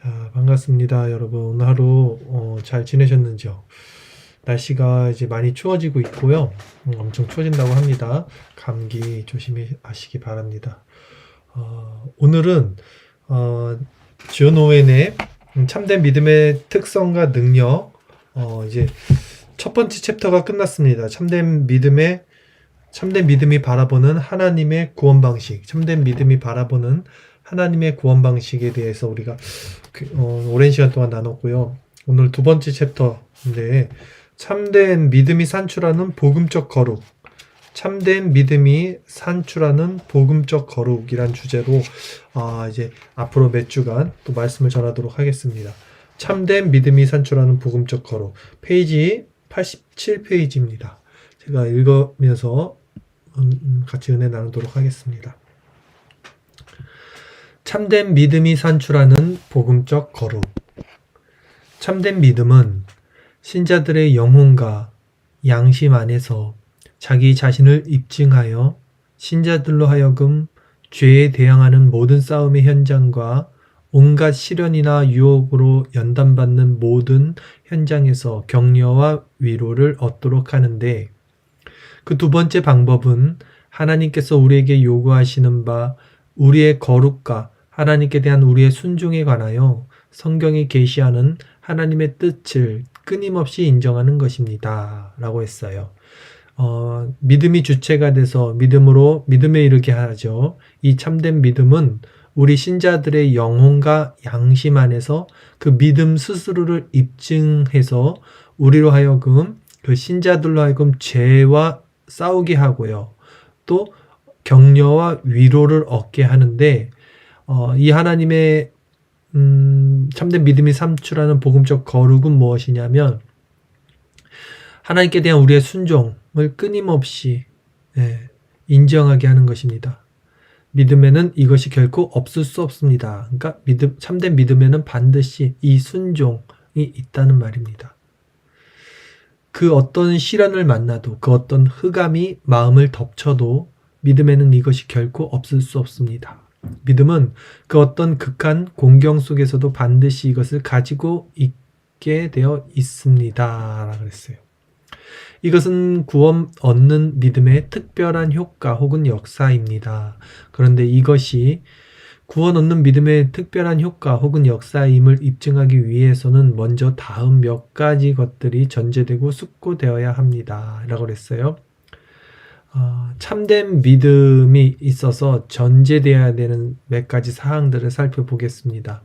자, 반갑습니다, 여러분. 오늘 하루 잘 지내셨는지요? 날씨가 이제 많이 추워지고 있고요. 엄청 추워진다고 합니다. 감기 조심하시기 바랍니다. 오늘은 존 오웬의 참된 믿음의 특성과 능력, 이제 첫 번째 챕터가 끝났습니다. 참된 믿음이 바라보는 하나님의 구원 방식, 참된 믿음이 바라보는 하나님의 구원 방식에 대해서 우리가 오랜 시간 동안 나눴고요. 오늘 두 번째 챕터인데, 참된 믿음이 산출하는 복음적 거룩, 참된 믿음이 산출하는 복음적 거룩이란 주제로 이제 앞으로 몇 주간 또 말씀을 전하도록 하겠습니다. 참된 믿음이 산출하는 복음적 거룩, 페이지 87페이지입니다. 제가 읽으면서 같이 은혜 나누도록 하겠습니다. 참된 믿음이 산출하는 복음적 거룩. 참된 믿음은 신자들의 영혼과 양심 안에서 자기 자신을 입증하여 신자들로 하여금 죄에 대항하는 모든 싸움의 현장과 온갖 시련이나 유혹으로 연단받는 모든 현장에서 격려와 위로를 얻도록 하는데, 그 두 번째 방법은 하나님께서 우리에게 요구하시는 바 우리의 거룩과 하나님께 대한 우리의 순종에 관하여 성경이 계시하는 하나님의 뜻을 끊임없이 인정하는 것입니다. 라고 했어요. 믿음이 주체가 돼서 믿음에 이르게 하죠. 이 참된 믿음은 우리 신자들의 영혼과 양심 안에서 그 믿음 스스로를 입증해서 우리로 하여금, 그 신자들로 하여금 죄와 싸우게 하고요. 또 격려와 위로를 얻게 하는데, 이 하나님의 참된 믿음이 산출하는 복음적 거룩은 무엇이냐면, 하나님께 대한 우리의 순종을 끊임없이 인정하게 하는 것입니다. 믿음에는 이것이 결코 없을 수 없습니다. 그러니까 참된 믿음에는 반드시 이 순종이 있다는 말입니다. 그 어떤 시련을 만나도, 그 어떤 흑암이 마음을 덮쳐도 믿음에는 이것이 결코 없을 수 없습니다. 믿음은 그 어떤 극한 공경 속에서도 반드시 이것을 가지고 있게 되어 있습니다. 라고 그랬어요. 이것은 구원 얻는 믿음의 특별한 효과 혹은 역사입니다. 그런데 이것이 구원 얻는 믿음의 특별한 효과 혹은 역사임을 입증하기 위해서는 먼저 다음 몇 가지 것들이 전제되고 숙고되어야 합니다. 라고 그랬어요. 참된 믿음이 있어서 전제되어야 되는 몇 가지 사항들을 살펴보겠습니다.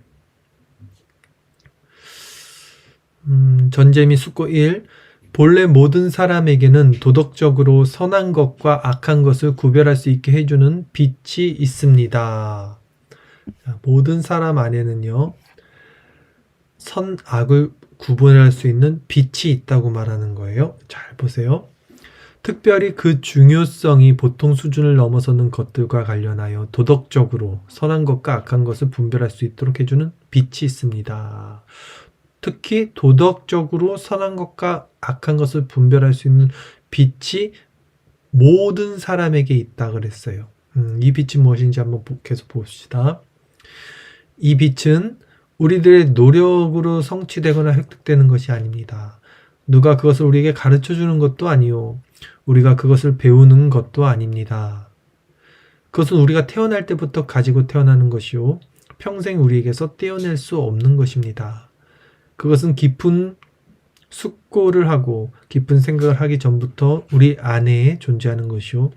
전제 및 숙고 1. 본래 모든 사람에게는 도덕적으로 선한 것과 악한 것을 구별할 수 있게 해주는 빛이 있습니다. 모든 사람 안에는요, 선악을 구분할 수 있는 빛이 있다고 말하는 거예요. 잘 보세요. 특별히 그 중요성이 보통 수준을 넘어서는 것들과 관련하여 도덕적으로 선한 것과 악한 것을 분별할 수 있도록 해주는 빛이 있습니다. 특히 도덕적으로 선한 것과 악한 것을 분별할 수 있는 빛이 모든 사람에게 있다 그랬어요. 이 빛이 무엇인지 한번 계속 봅시다. 이 빛은 우리들의 노력으로 성취되거나 획득되는 것이 아닙니다. 누가 그것을 우리에게 가르쳐 주는 것도 아니요, 우리가 그것을 배우는 것도 아닙니다. 그것은 우리가 태어날 때부터 가지고 태어나는 것이요, 평생 우리에게서 떼어낼 수 없는 것입니다. 그것은 깊은 숙고를 하고 깊은 생각을 하기 전부터 우리 안에 존재하는 것이요,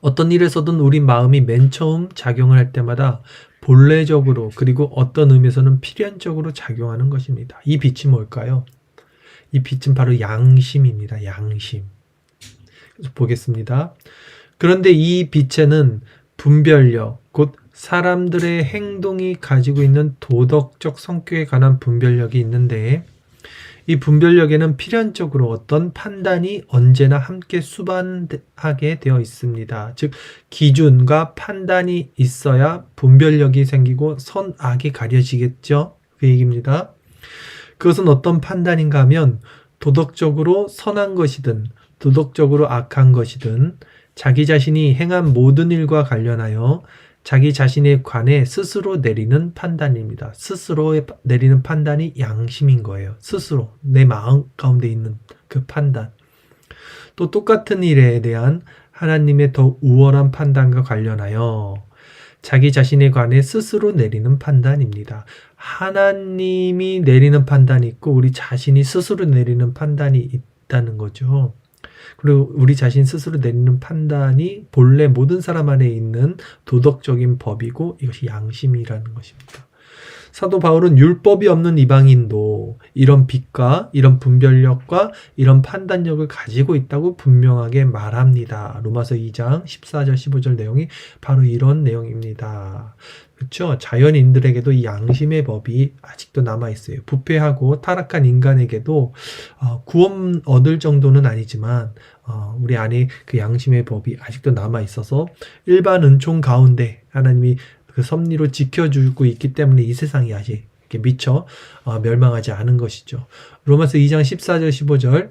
어떤 일에서든 우리 마음이 맨 처음 작용을 할 때마다 본래적으로, 그리고 어떤 의미에서는 필연적으로 작용하는 것입니다. 이 빛이 뭘까요? 이 빛은 바로 양심입니다. 양심. 그래서 보겠습니다. 그런데 이 빛에는 분별력, 곧 사람들의 행동이 가지고 있는 도덕적 성격에 관한 분별력이 있는데, 이 분별력에는 필연적으로 어떤 판단이 언제나 함께 수반하게 되어 있습니다. 즉, 기준과 판단이 있어야 분별력이 생기고 선악이 가려지겠죠. 그 얘기입니다. 그것은 어떤 판단인가 하면, 도덕적으로 선한 것이든 도덕적으로 악한 것이든 자기 자신이 행한 모든 일과 관련하여 자기 자신에 관해 스스로 내리는 판단입니다. 스스로 내리는 판단이 양심인 거예요. 스스로 내 마음 가운데 있는 그 판단. 또 똑같은 일에 대한 하나님의 더 우월한 판단과 관련하여 자기 자신에 관해 스스로 내리는 판단입니다. 하나님이 내리는 판단이 있고 우리 자신이 스스로 내리는 판단이 있다는 거죠. 그리고 우리 자신 스스로 내리는 판단이 본래 모든 사람 안에 있는 도덕적인 법이고 이것이 양심이라는 것입니다. 사도 바울은 율법이 없는 이방인도 이런 빛과 이런 분별력과 이런 판단력을 가지고 있다고 분명하게 말합니다. 로마서 2장 14절 15절 내용이 바로 이런 내용입니다. 그렇죠? 자연인들에게도 이 양심의 법이 아직도 남아있어요. 부패하고 타락한 인간에게도 구원 얻을 정도는 아니지만 우리 안에 그 양심의 법이 아직도 남아있어서 일반 은총 가운데 하나님이 그 섭리로 지켜주고 있기 때문에 이 세상이 아직 이렇게 미처 멸망하지 않은 것이죠. 로마서 2장 14절 15절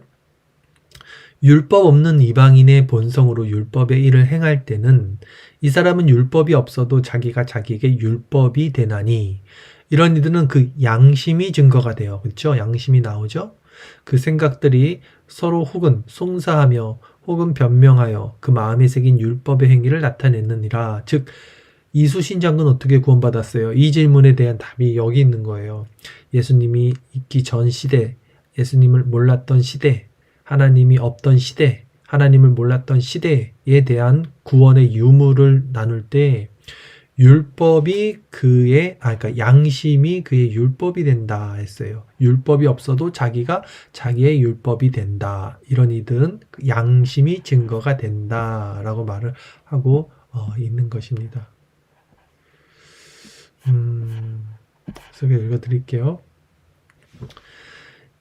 율법 없는 이방인의 본성으로 율법의 일을 행할 때는 이 사람은 율법이 없어도 자기가 자기에게 율법이 되나니 이런 이들은 그 양심이 증거가 돼요. 그렇죠? 양심이 나오죠? 그 생각들이 서로 혹은 송사하며 혹은 변명하여 그 마음에 새긴 율법의 행위를 나타내느니라. 즉 이수신장은 어떻게 구원받았어요? 이 질문에 대한 답이 여기 있는 거예요. 예수님이 있기 전 시대, 예수님을 몰랐던 시대, 하나님이 없던 시대, 하나님을 몰랐던 시대에 대한 구원의 유무를 나눌 때 율법이 그러니까 양심이 그의 율법이 된다 했어요. 율법이 없어도 자기가 자기의 율법이 된다. 이런 이들은 양심이 증거가 된다라고 말을 하고 있는 것입니다. 그래서 읽어드릴게요.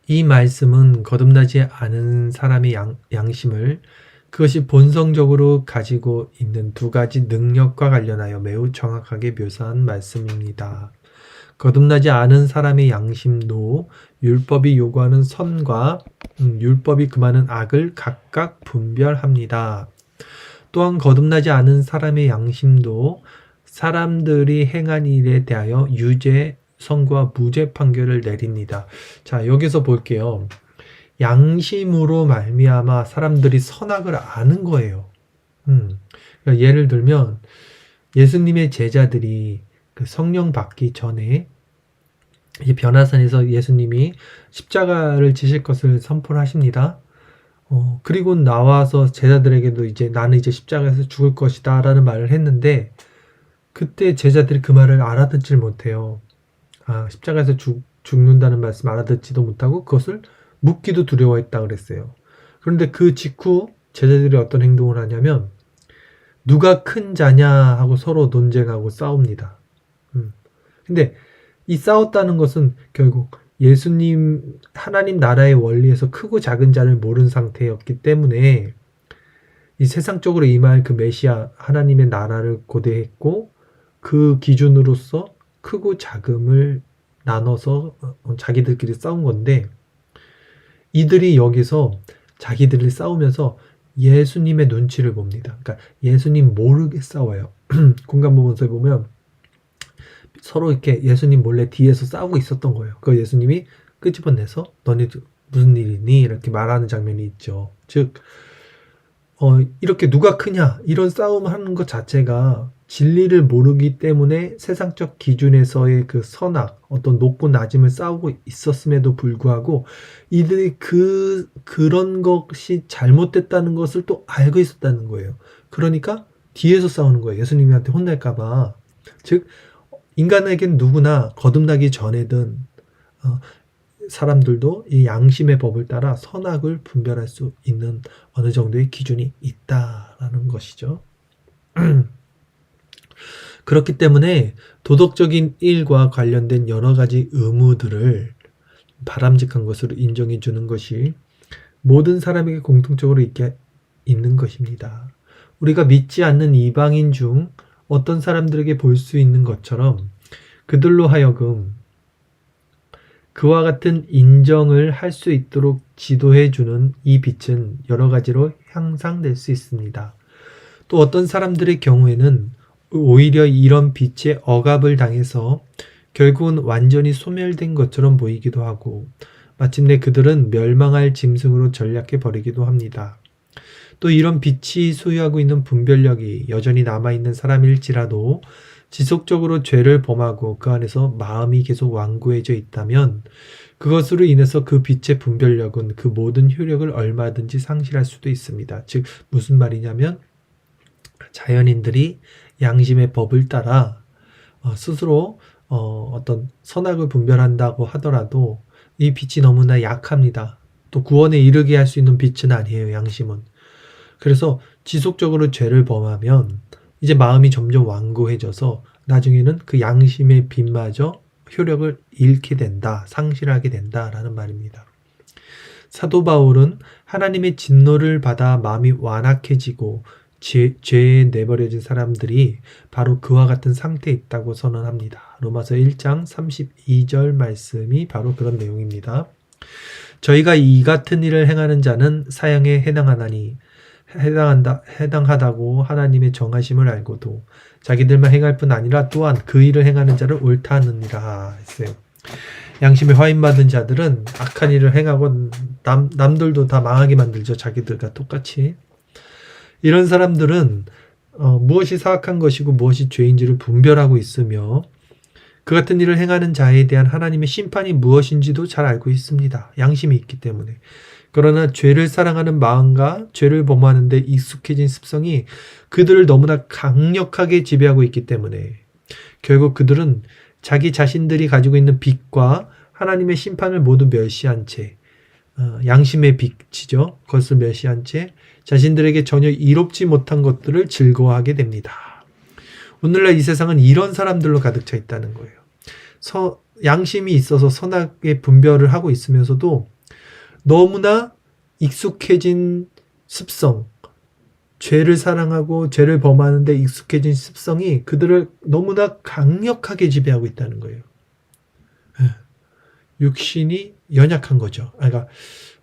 이 말씀은 거듭나지 않은 사람의 양심을 그것이 본성적으로 가지고 있는 두 가지 능력과 관련하여 매우 정확하게 묘사한 말씀입니다. 거듭나지 않은 사람의 양심도 율법이 요구하는 선과 율법이 금하는 악을 각각 분별합니다. 또한 거듭나지 않은 사람의 양심도 사람들이 행한 일에 대하여 유죄 선고와 무죄 판결을 내립니다. 자, 여기서 볼게요. 양심으로 말미암아 사람들이 선악을 아는 거예요. 그러니까 예를 들면 예수님의 제자들이 그 성령 받기 전에 이제 변화산에서 예수님이 십자가를 지실 것을 선포를 하십니다. 그리고 나와서 제자들에게도 이제 나는 이제 십자가에서 죽을 것이다 라는 말을 했는데 그때 제자들이 그 말을 알아듣질 못해요. 십자가에서 죽는다는 말씀 알아듣지도 못하고 그것을 묻기도 두려워했다 그랬어요. 그런데 그 직후 제자들이 어떤 행동을 하냐면 누가 큰 자냐 하고 서로 논쟁하고 싸웁니다. 근데 이 싸웠다는 것은 결국 예수님 하나님 나라의 원리에서 크고 작은 자를 모르는 상태였기 때문에 이 세상적으로 임할 그 메시아 하나님의 나라를 고대했고 그 기준으로서 크고 작음을 나눠서 자기들끼리 싸운 건데 이들이 여기서 자기들이 싸우면서 예수님의 눈치를 봅니다. 그러니까 예수님 모르게 싸워요. 공간보문서에 보면 서로 이렇게 예수님 몰래 뒤에서 싸우고 있었던 거예요. 그 예수님이 끄집어내서 너네 무슨 일이니? 이렇게 말하는 장면이 있죠. 즉 이렇게 누가 크냐 이런 싸움을 하는 것 자체가 진리를 모르기 때문에 세상적 기준에서의 그 선악, 어떤 높고 낮음을 싸우고 있었음에도 불구하고 이들이 그런 것이 잘못됐다는 것을 또 알고 있었다는 거예요. 그러니까 뒤에서 싸우는 거예요. 예수님한테 혼날까봐. 즉 인간에겐 누구나 거듭나기 전에든 사람들도 이 양심의 법을 따라 선악을 분별할 수 있는 어느 정도의 기준이 있다라는 것이죠. 그렇기 때문에 도덕적인 일과 관련된 여러 가지 의무들을 바람직한 것으로 인정해 주는 것이 모든 사람에게 공통적으로 있는 것입니다. 우리가 믿지 않는 이방인 중 어떤 사람들에게 볼 수 있는 것처럼 그들로 하여금 그와 같은 인정을 할 수 있도록 지도해 주는 이 빛은 여러 가지로 향상될 수 있습니다. 또 어떤 사람들의 경우에는 오히려 이런 빛에 억압을 당해서 결국은 완전히 소멸된 것처럼 보이기도 하고 마침내 그들은 멸망할 짐승으로 전락해 버리기도 합니다. 또 이런 빛이 소유하고 있는 분별력이 여전히 남아있는 사람일지라도 지속적으로 죄를 범하고 그 안에서 마음이 계속 완고해져 있다면 그것으로 인해서 그 빛의 분별력은 그 모든 효력을 얼마든지 상실할 수도 있습니다. 즉 무슨 말이냐면 자연인들이 양심의 법을 따라 스스로 어떤 선악을 분별한다고 하더라도 이 빛이 너무나 약합니다. 또 구원에 이르게 할 수 있는 빛은 아니에요, 양심은. 그래서 지속적으로 죄를 범하면 이제 마음이 점점 완고해져서 나중에는 그 양심의 빛마저 효력을 잃게 된다, 상실하게 된다라는 말입니다. 사도 바울은 하나님의 진노를 받아 마음이 완악해지고 죄에 내버려진 사람들이 바로 그와 같은 상태에 있다고 선언합니다. 로마서 1장 32절 말씀이 바로 그런 내용입니다. 저희가 이 같은 일을 행하는 자는 사형에 해당하다고 하나님의 정하심을 알고도 자기들만 행할 뿐 아니라 또한 그 일을 행하는 자를 옳다 하느니라 했어요. 양심에 화인받은 자들은 악한 일을 행하고 남들도 다 망하게 만들죠. 자기들과 똑같이. 이런 사람들은 무엇이 사악한 것이고 무엇이 죄인지를 분별하고 있으며 그 같은 일을 행하는 자에 대한 하나님의 심판이 무엇인지도 잘 알고 있습니다. 양심이 있기 때문에. 그러나 죄를 사랑하는 마음과 죄를 범하는 데 익숙해진 습성이 그들을 너무나 강력하게 지배하고 있기 때문에 결국 그들은 자기 자신들이 가지고 있는 빛과 하나님의 심판을 모두 멸시한 채 양심의 빛이죠. 그것을 멸시한 채 자신들에게 전혀 이롭지 못한 것들을 즐거워하게 됩니다. 오늘날 이 세상은 이런 사람들로 가득 차 있다는 거예요. 양심이 있어서 선악의 분별을 하고 있으면서도 너무나 익숙해진 습성, 죄를 사랑하고 죄를 범하는 데 익숙해진 습성이 그들을 너무나 강력하게 지배하고 있다는 거예요. 육신이 연약한 거죠. 그러니까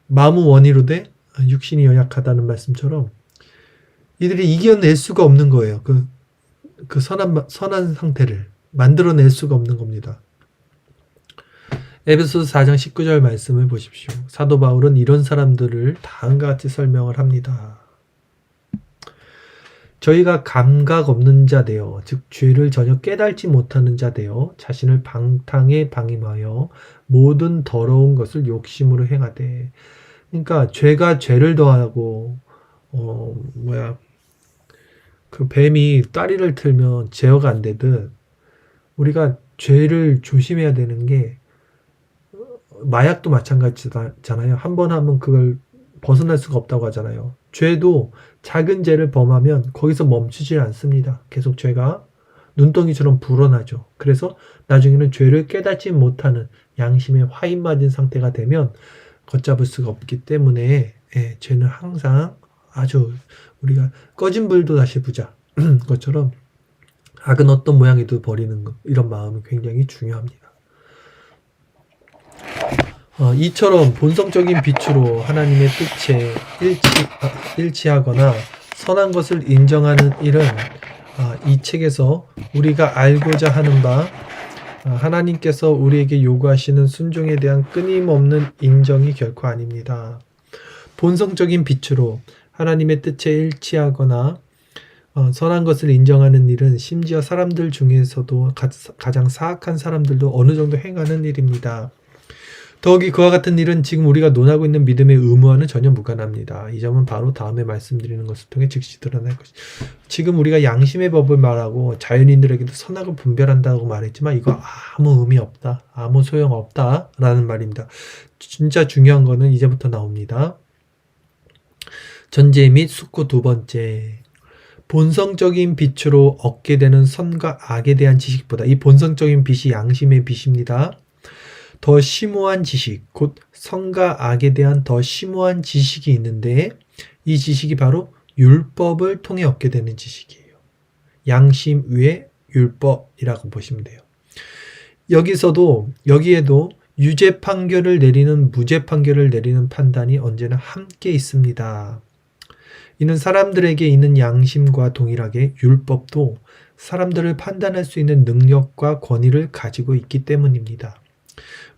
마음은 원이로되 육신이 연약하다는 말씀처럼 이들이 이겨낼 수가 없는 거예요. 그 선한 상태를 만들어낼 수가 없는 겁니다. 에베소서 4장 19절 말씀을 보십시오. 사도 바울은 이런 사람들을 다음과 같이 설명을 합니다. 저희가 감각 없는 자 되어 즉 죄를 전혀 깨달지 못하는 자 되어 자신을 방탕에 방임하여 모든 더러운 것을 욕심으로 행하되 그러니까 죄가 죄를 더하고 그 뱀이 따리를 틀면 제어가 안 되듯 우리가 죄를 조심해야 되는 게 마약도 마찬가지잖아요. 한 번 하면 그걸 벗어날 수가 없다고 하잖아요. 죄도 작은 죄를 범하면 거기서 멈추질 않습니다. 계속 죄가 눈덩이처럼 불어나죠. 그래서 나중에는 죄를 깨닫지 못하는 양심에 화인 맞은 상태가 되면 걷잡을 수가 없기 때문에 죄는 항상 아주 우리가 꺼진 불도 다시 부자 것처럼 악은 어떤 모양이도 버리는 것 이런 마음이 굉장히 중요합니다. 이처럼 본성적인 빛으로 하나님의 뜻에 일치하거나 선한 것을 인정하는 일은 이 책에서 우리가 알고자 하는 바 하나님께서 우리에게 요구하시는 순종에 대한 끊임없는 인정이 결코 아닙니다. 본성적인 빛으로 하나님의 뜻에 일치하거나 선한 것을 인정하는 일은 심지어 사람들 중에서도 가장 사악한 사람들도 어느 정도 행하는 일입니다. 더욱이 그와 같은 일은 지금 우리가 논하고 있는 믿음의 의무와는 전혀 무관합니다. 이 점은 바로 다음에 말씀드리는 것을 통해 즉시 드러날 것입니다. 지금 우리가 양심의 법을 말하고 자연인들에게도 선악을 분별한다고 말했지만 이거 아무 의미 없다. 아무 소용 없다. 라는 말입니다. 진짜 중요한 거는 이제부터 나옵니다. 전제 및 숙고 두 번째. 본성적인 빛으로 얻게 되는 선과 악에 대한 지식보다 이 본성적인 빛이 양심의 빛입니다. 더 심오한 지식, 곧 선과 악에 대한 더 심오한 지식이 있는데 이 지식이 바로 율법을 통해 얻게 되는 지식이에요. 양심 위에 율법이라고 보시면 돼요. 여기에도 유죄 판결을 내리는 무죄 판결을 내리는 판단이 언제나 함께 있습니다. 이는 사람들에게 있는 양심과 동일하게 율법도 사람들을 판단할 수 있는 능력과 권위를 가지고 있기 때문입니다.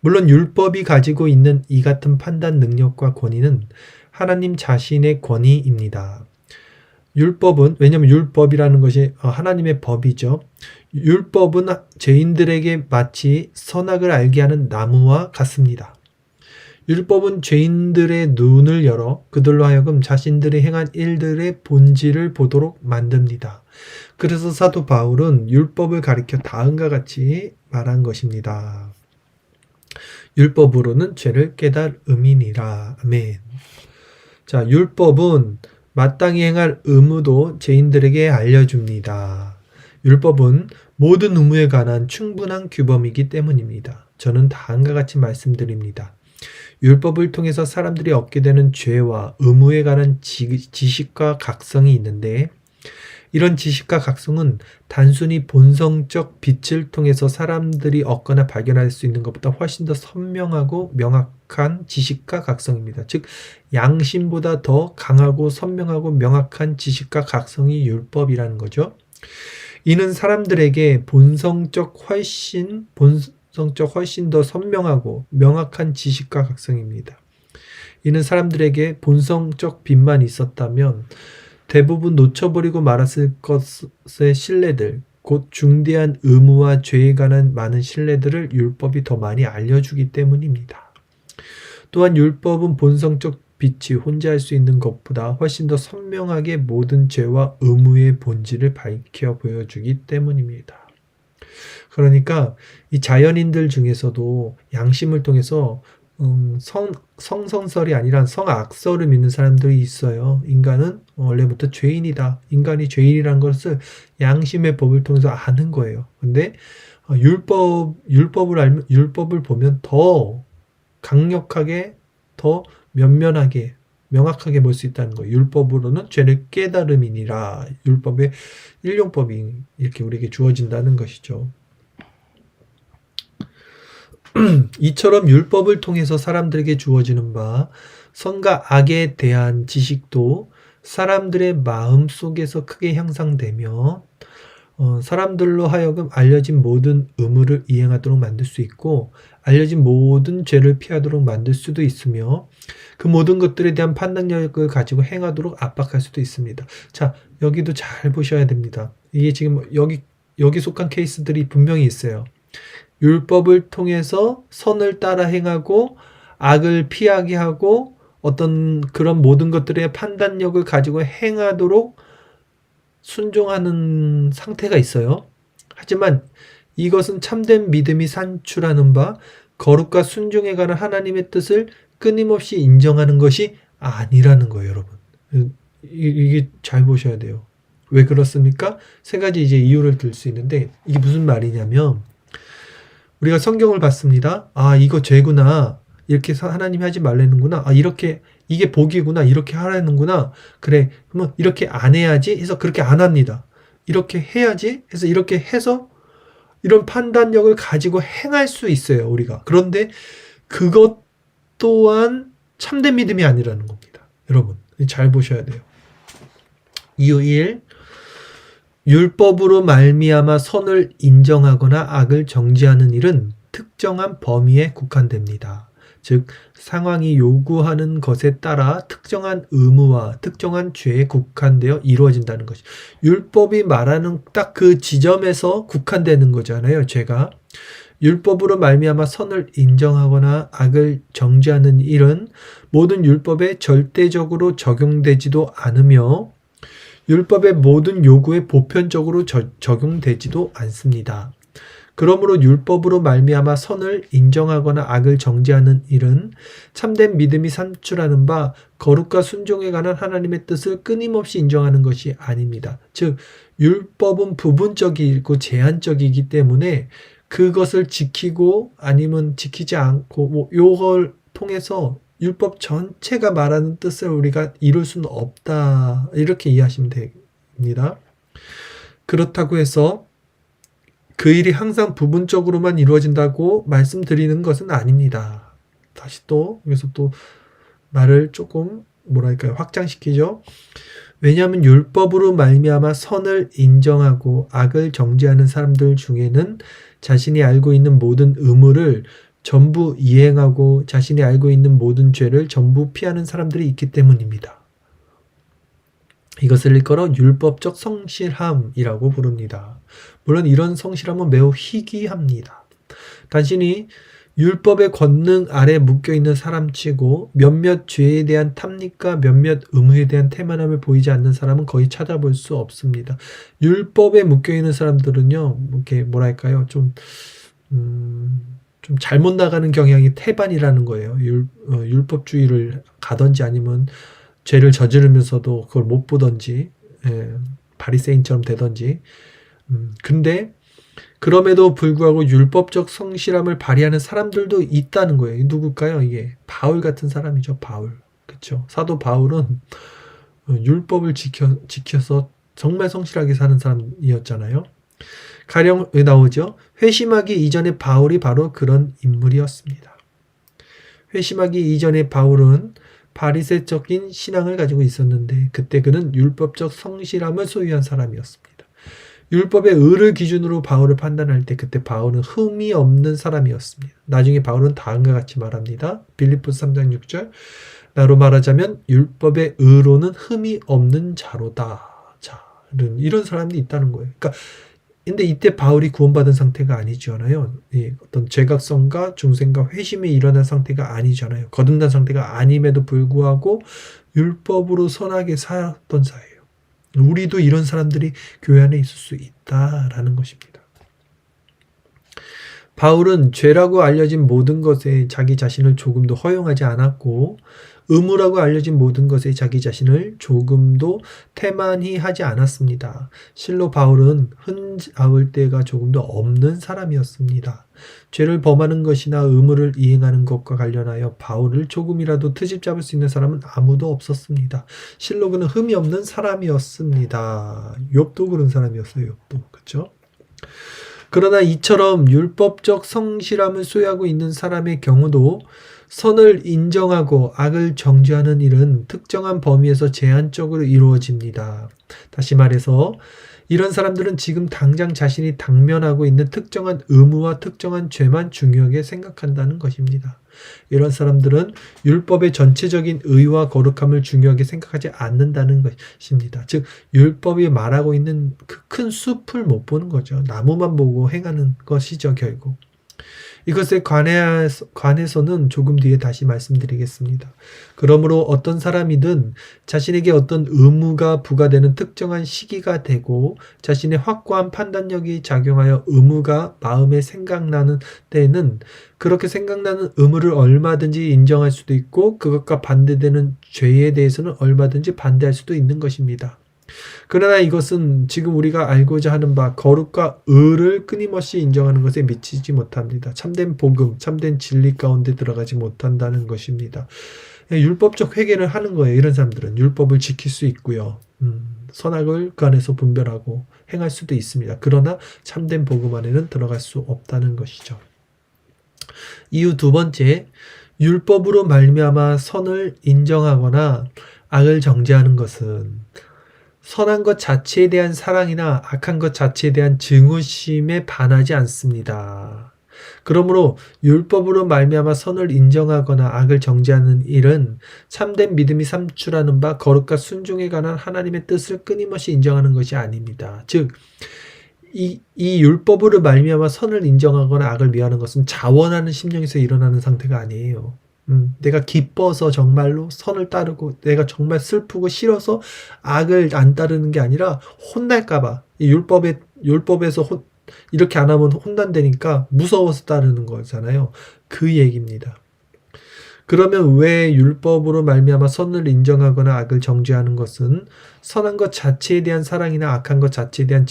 물론 율법이 가지고 있는 이 같은 판단 능력과 권위는 하나님 자신의 권위입니다. 율법은, 왜냐하면 율법이라는 것이 하나님의 법이죠. 율법은 죄인들에게 마치 선악을 알게 하는 나무와 같습니다. 율법은 죄인들의 눈을 열어 그들로 하여금 자신들이 행한 일들의 본질을 보도록 만듭니다. 그래서 사도 바울은 율법을 가리켜 다음과 같이 말한 것입니다. 율법으로는 죄를 깨달음이니라. 아멘. 자, 율법은 마땅히 행할 의무도 죄인들에게 알려줍니다. 율법은 모든 의무에 관한 충분한 규범이기 때문입니다. 저는 다음과 같이 말씀드립니다. 율법을 통해서 사람들이 얻게 되는 죄와 의무에 관한 지식과 각성이 있는데, 이런 지식과 각성은 단순히 본성적 빛을 통해서 사람들이 얻거나 발견할 수 있는 것보다 훨씬 더 선명하고 명확한 지식과 각성입니다. 즉, 양심보다 더 강하고 선명하고 명확한 지식과 각성이 율법이라는 거죠. 이는 사람들에게 본성적 훨씬 더 선명하고 명확한 지식과 각성입니다. 이는 사람들에게 본성적 빛만 있었다면 대부분 놓쳐버리고 말았을 것의 신뢰들, 곧 중대한 의무와 죄에 관한 많은 신뢰들을 율법이 더 많이 알려주기 때문입니다. 또한 율법은 본성적 빛이 혼자 할 수 있는 것보다 훨씬 더 선명하게 모든 죄와 의무의 본질을 밝혀 보여주기 때문입니다. 그러니까 이 자연인들 중에서도 양심을 통해서 성선설이 아니라 성악설을 믿는 사람들이 있어요. 인간은 원래부터 죄인이다. 인간이 죄인이라는 것을 양심의 법을 통해서 아는 거예요. 근데 율법을 보면 더 강력하게, 더 면면하게, 명확하게 볼 수 있다는 거예요. 율법으로는 죄를 깨달음이니라. 율법의 일용법이 이렇게 우리에게 주어진다는 것이죠. 이처럼 율법을 통해서 사람들에게 주어지는 바 선과 악에 대한 지식도 사람들의 마음 속에서 크게 향상되며 사람들로 하여금 알려진 모든 의무를 이행하도록 만들 수 있고, 알려진 모든 죄를 피하도록 만들 수도 있으며, 그 모든 것들에 대한 판단력을 가지고 행하도록 압박할 수도 있습니다. 자, 여기도 잘 보셔야 됩니다. 이게 지금 여기 속한 케이스들이 분명히 있어요. 율법을 통해서 선을 따라 행하고 악을 피하게 하고 어떤 그런 모든 것들의 판단력을 가지고 행하도록 순종하는 상태가 있어요. 하지만 이것은 참된 믿음이 산출하는 바 거룩과 순종에 관한 하나님의 뜻을 끊임없이 인정하는 것이 아니라는 거예요, 여러분. 이게 잘 보셔야 돼요. 왜 그렇습니까? 세 가지 이제 이유를 들 수 있는데, 이게 무슨 말이냐면, 우리가 성경을 봤습니다. 아, 이거 죄구나. 이렇게 하나님이 하지 말라는구나. 아, 이렇게, 이게 복이구나. 이렇게 하라는구나. 그래, 그러면 이렇게 안 해야지 해서 그렇게 안 합니다. 이렇게 해야지 해서 이렇게 해서 이런 판단력을 가지고 행할 수 있어요, 우리가. 그런데 그것 또한 참된 믿음이 아니라는 겁니다. 여러분, 잘 보셔야 돼요. 이유 1. 율법으로 말미암아 선을 인정하거나 악을 정지하는 일은 특정한 범위에 국한됩니다. 즉, 상황이 요구하는 것에 따라 특정한 의무와 특정한 죄에 국한되어 이루어진다는 것이, 율법이 말하는 딱 그 지점에서 국한되는 거잖아요. 죄가 율법으로 말미암아 선을 인정하거나 악을 정지하는 일은 모든 율법에 절대적으로 적용되지도 않으며 율법의 모든 요구에 보편적으로 적용되지도 않습니다. 그러므로 율법으로 말미암아 선을 인정하거나 악을 정지하는 일은 참된 믿음이 산출하는 바 거룩과 순종에 관한 하나님의 뜻을 끊임없이 인정하는 것이 아닙니다. 즉, 율법은 부분적이고 제한적이기 때문에 그것을 지키고 아니면 지키지 않고 요걸 통해서 율법 전체가 말하는 뜻을 우리가 이룰 수는 없다. 이렇게 이해하시면 됩니다. 그렇다고 해서 그 일이 항상 부분적으로만 이루어진다고 말씀드리는 것은 아닙니다. 다시 또 여기서 또 말을 조금 확장시키죠. 왜냐하면 율법으로 말미암아 선을 인정하고 악을 정죄하는 사람들 중에는 자신이 알고 있는 모든 의무를 전부 이행하고 자신이 알고 있는 모든 죄를 전부 피하는 사람들이 있기 때문입니다. 이것을 일컬어 율법적 성실함이라고 부릅니다. 물론 이런 성실함은 매우 희귀합니다. 단순히 율법의 권능 아래 묶여있는 사람치고 몇몇 죄에 대한 탐닉과 몇몇 의무에 대한 태만함을 보이지 않는 사람은 거의 찾아볼 수 없습니다. 율법에 묶여있는 사람들은요, 이렇게 뭐랄까요, 좀 잘못 나가는 경향이 태반이라는 거예요. 율법주의를 가든지 아니면 죄를 저지르면서도 그걸 못 보든지, 바리새인처럼 되든지. 근데 그럼에도 불구하고 율법적 성실함을 발휘하는 사람들도 있다는 거예요. 누굴까요? 이게 바울 같은 사람이죠. 바울. 그렇죠. 사도 바울은 율법을 지켜서 정말 성실하게 사는 사람이었잖아요. 가령 나오죠. 회심하기 이전에 바울이 바로 그런 인물이었습니다. 회심하기 이전에 바울은 바리새적인 신앙을 가지고 있었는데 그때 그는 율법적 성실함을 소유한 사람이었습니다. 율법의 의를 기준으로 바울을 판단할 때 그때 바울은 흠이 없는 사람이었습니다. 나중에 바울은 다음과 같이 말합니다. 빌립보서 3장 6절 나로 말하자면 율법의 의로는 흠이 없는 자로다. 자, 이런 사람들이 있다는 거예요. 그러니까 근데 이때 바울이 구원받은 상태가 아니잖아요. 어떤 죄각성과 중생과 회심이 일어난 상태가 아니잖아요. 거듭난 상태가 아님에도 불구하고 율법으로 선하게 살았던 자예요. 우리도 이런 사람들이 교회 안에 있을 수 있다라는 것입니다. 바울은 죄라고 알려진 모든 것에 자기 자신을 조금도 허용하지 않았고 의무라고 알려진 모든 것에 자기 자신을 조금도 태만히 하지 않았습니다. 실로 바울은 흠잡을 데가 조금도 없는 사람이었습니다. 죄를 범하는 것이나 의무를 이행하는 것과 관련하여 바울을 조금이라도 트집 잡을 수 있는 사람은 아무도 없었습니다. 실로 그는 흠이 없는 사람이었습니다. 욥도 그런 사람이었어요. 욥도. 그렇죠? 그러나 이처럼 율법적 성실함을 소유하고 있는 사람의 경우도 선을 인정하고 악을 정죄하는 일은 특정한 범위에서 제한적으로 이루어집니다. 다시 말해서 이런 사람들은 지금 당장 자신이 당면하고 있는 특정한 의무와 특정한 죄만 중요하게 생각한다는 것입니다. 이런 사람들은 율법의 전체적인 의와 거룩함을 중요하게 생각하지 않는다는 것입니다. 즉 율법이 말하고 있는 그 큰 숲을 못 보는 거죠. 나무만 보고 행하는 것이죠, 결국. 이것에 관해서는 조금 뒤에 다시 말씀드리겠습니다. 그러므로 어떤 사람이든 자신에게 어떤 의무가 부과되는 특정한 시기가 되고 자신의 확고한 판단력이 작용하여 의무가 마음에 생각나는 때에는 그렇게 생각나는 의무를 얼마든지 인정할 수도 있고 그것과 반대되는 죄에 대해서는 얼마든지 반대할 수도 있는 것입니다. 그러나 이것은 지금 우리가 알고자 하는 바 거룩과 의를 끊임없이 인정하는 것에 미치지 못합니다. 참된 복음, 참된 진리 가운데 들어가지 못한다는 것입니다. 율법적 회개를 하는 거예요. 이런 사람들은 율법을 지킬 수 있고요. 선악을 그 안에서 분별하고 행할 수도 있습니다. 그러나 참된 복음 안에는 들어갈 수 없다는 것이죠. 이유 두 번째, 율법으로 말미암아 선을 인정하거나 악을 정죄하는 것은 선한 것 자체에 대한 사랑이나 악한 것 자체에 대한 증오심에 반하지 않습니다. 그러므로 율법으로 말미암아 선을 인정하거나 악을 정죄하는 일은 참된 믿음이 삼출하는 바 거룩과 순종에 관한 하나님의 뜻을 끊임없이 인정하는 것이 아닙니다. 즉, 이 율법으로 말미암아 선을 인정하거나 악을 미워하는 것은 자원하는 심령에서 일어나는 상태가 아니에요. 내가 기뻐서 정말로 선을 따르고 내가 정말 슬프고 싫어서 악을 안 따르는 게 아니라 혼날까봐 이 율법에서 이렇게 안 하면 혼난다니까 무서워서 따르는 거잖아요. 그 얘기입니다. 그러면 왜 율법으로 말미암아 선을 인정하거나 악을 정죄하는 것은 선한 것 자체에 대한 사랑이나 악한 것 자체에 대한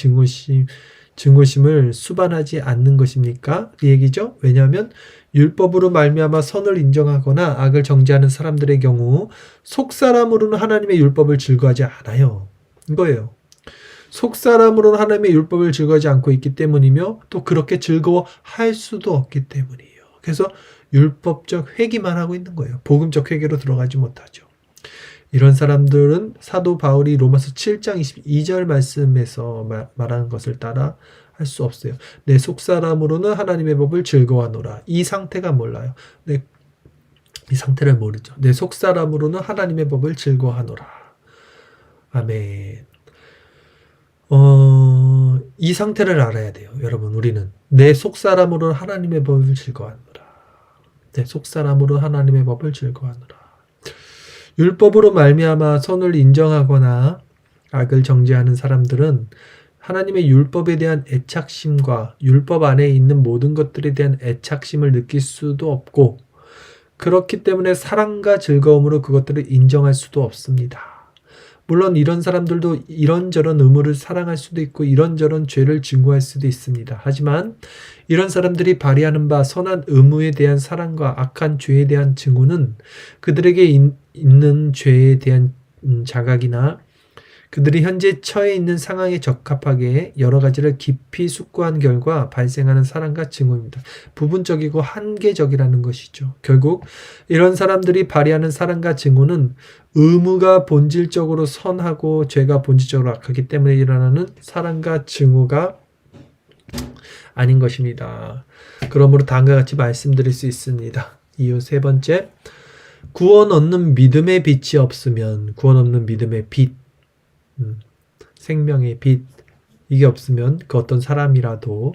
증오심을 수반하지 않는 것입니까? 이 얘기죠. 왜냐하면 율법으로 말미암아 선을 인정하거나 악을 정죄하는 사람들의 경우 속사람으로는 하나님의 율법을 즐거워하지 않아요. 이거예요. 속사람으로는 하나님의 율법을 즐거워하지 않고 있기 때문이며 또 그렇게 즐거워할 수도 없기 때문이에요. 그래서 율법적 회개만 하고 있는 거예요. 복음적 회개로 들어가지 못하죠. 이런 사람들은 사도 바울이 로마서 7장 22절 말씀에서 말하는 것을 따라 할 수 없어요. 내 속사람으로는 하나님의 법을 즐거워하노라. 이 상태가 몰라요. 이 상태를 모르죠. 내 속사람으로는 하나님의 법을 즐거워하노라. 아멘. 이 상태를 알아야 돼요. 여러분, 우리는 내 속사람으로는 하나님의 법을 즐거워하노라. 내 속사람으로 하나님의 법을 즐거워하노라. 율법으로 말미암아 선을 인정하거나 악을 정죄하는 사람들은 하나님의 율법에 대한 애착심과 율법 안에 있는 모든 것들에 대한 애착심을 느낄 수도 없고, 그렇기 때문에 사랑과 즐거움으로 그것들을 인정할 수도 없습니다. 물론 이런 사람들도 이런저런 의무를 사랑할 수도 있고 이런저런 죄를 증오할 수도 있습니다. 하지만 이런 사람들이 발휘하는 바 선한 의무에 대한 사랑과 악한 죄에 대한 증오는 그들에게 있는 죄에 대한 자각이나 그들이 현재 처해 있는 상황에 적합하게 여러 가지를 깊이 숙고한 결과 발생하는 사랑과 증오입니다. 부분적이고 한계적이라는 것이죠. 결국 이런 사람들이 발휘하는 사랑과 증오는 의무가 본질적으로 선하고 죄가 본질적으로 악하기 때문에 일어나는 사랑과 증오가 아닌 것입니다. 그러므로 다음과 같이 말씀드릴 수 있습니다. 이유 세 번째, 구원 얻는 믿음의 빛이 없으면, 구원 없는 믿음의 빛, 생명의 빛, 이게 없으면 그 어떤 사람이라도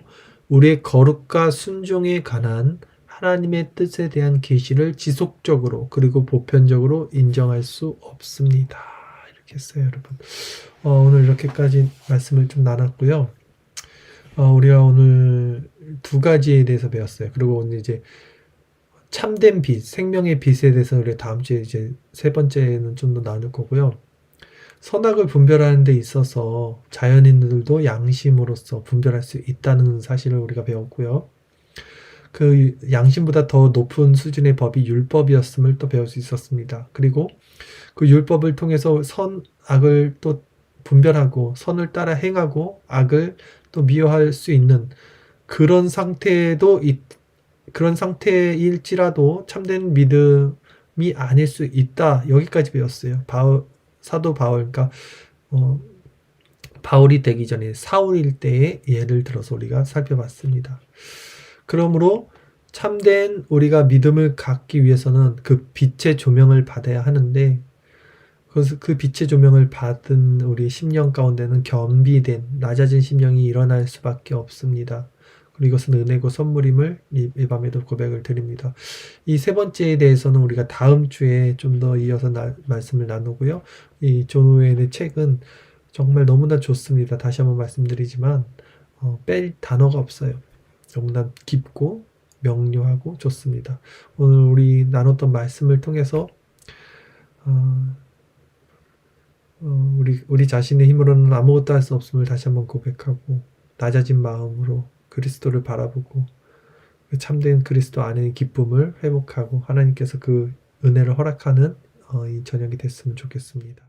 우리의 거룩과 순종에 관한 하나님의 뜻에 대한 계시를 지속적으로 그리고 보편적으로 인정할 수 없습니다. 이렇게 했어요, 여러분. 오늘 이렇게까지 말씀을 좀 나눴고요. 우리가 오늘 두 가지에 대해서 배웠어요. 그리고 오늘 이제 참된 빛, 생명의 빛에 대해서 우리 다음 주에 이제 세 번째는 좀 더 나눌 거고요. 선악을 분별하는 데 있어서 자연인들도 양심으로서 분별할 수 있다는 사실을 우리가 배웠고요. 그 양심보다 더 높은 수준의 법이 율법이었음을 또 배울 수 있었습니다. 그리고 그 율법을 통해서 선악을 또 분별하고 선을 따라 행하고 악을 또 미워할 수 있는 그런 상태일지라도 참된 믿음이 아닐 수 있다. 여기까지 배웠어요. 사도 바울, 그러니까 바울이 되기 전에 사울일 때의 예를 들어서 우리가 살펴봤습니다. 그러므로 참된 우리가 믿음을 갖기 위해서는 그 빛의 조명을 받아야 하는데, 그래서 그 빛의 조명을 받은 우리 심령 가운데는 겸비된 낮아진 심령이 일어날 수밖에 없습니다. 그리고 이것은 은혜고 선물임을 이 밤에도 고백을 드립니다. 이 세 번째에 대해서는 우리가 다음 주에 좀 더 이어서 말씀을 나누고요. 이 존 오웬의 책은 정말 너무나 좋습니다. 다시 한번 말씀드리지만 뺄 단어가 없어요. 너무나 깊고 명료하고 좋습니다. 오늘 우리 나눴던 말씀을 통해서 우리 자신의 힘으로는 아무것도 할 수 없음을 다시 한번 고백하고 낮아진 마음으로 그리스도를 바라보고 참된 그리스도 안의 기쁨을 회복하고 하나님께서 그 은혜를 허락하는 이 저녁이 됐으면 좋겠습니다.